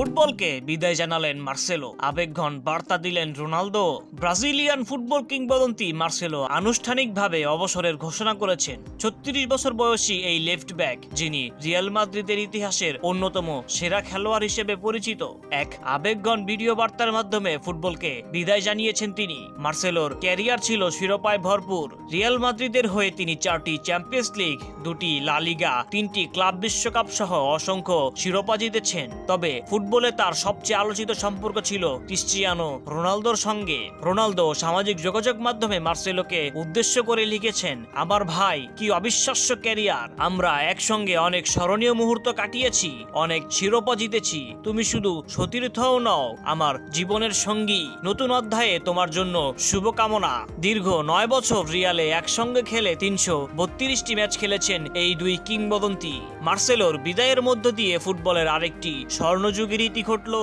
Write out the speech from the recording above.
ফুটবলকে বিদায় জানালেন মার্সেলো, আবেগঘন বার্তা দিলেন রোনালদো। ব্রাজিলিয়ান ফুটবল কিংবদন্তি মার্সেলো আনুষ্ঠানিকভাবে অবসরের ঘোষণা করেছেন। 36 বছর বয়সী এই লেফট ব্যাক, যিনি রিয়াল মাদ্রিদের ইতিহাসের অন্যতম সেরা খেলোয়াড় হিসেবে পরিচিত, এক আবেগঘন ভিডিও বার্তার মাধ্যমে ফুটবলকে বিদায় জানিয়েছেন তিনি। মার্সেলোর ক্যারিয়ার ছিল শিরোপায় ভরপুর। রিয়াল মাদ্রিদের হয়ে তিনি 4টি চ্যাম্পিয়ন্স লিগ, 2টি লা লিগা, 3টি ক্লাব বিশ্বকাপ সহ অসংখ্য শিরোপা জিতেছেন। তবে ফুটবলে তার সবচেয়ে আলোচিত সম্পর্ক ছিল ক্রিস্টিয়ানো রোনালদোর সঙ্গে। রোনালদো সামাজিক যোগাযোগ মাধ্যমে মার্সেলোকে উদ্দেশ্য করে লিখেছেন, আমার ভাই, কি অবিশ্বাস্য ক্যারিয়ার। আমরা একসঙ্গে অনেক স্মরণীয় মুহূর্ত কাটিয়েছি, অনেক শিরোপা জিতেছি। তুমি শুধু সতীর্থও নও, আমার জীবনের সঙ্গী। নতুন অধ্যায়ে তোমার জন্য শুভকামনা। দীর্ঘ 9 বছর রিয়ালে একসঙ্গে খেলে 332টি ম্যাচ খেলেছেন এই দুই কিংবদন্তি। মার্সেলোর বিদায়ের মধ্য দিয়ে ফুটবলের আরেকটি স্বর্ণযুগের ইতি ঘটল।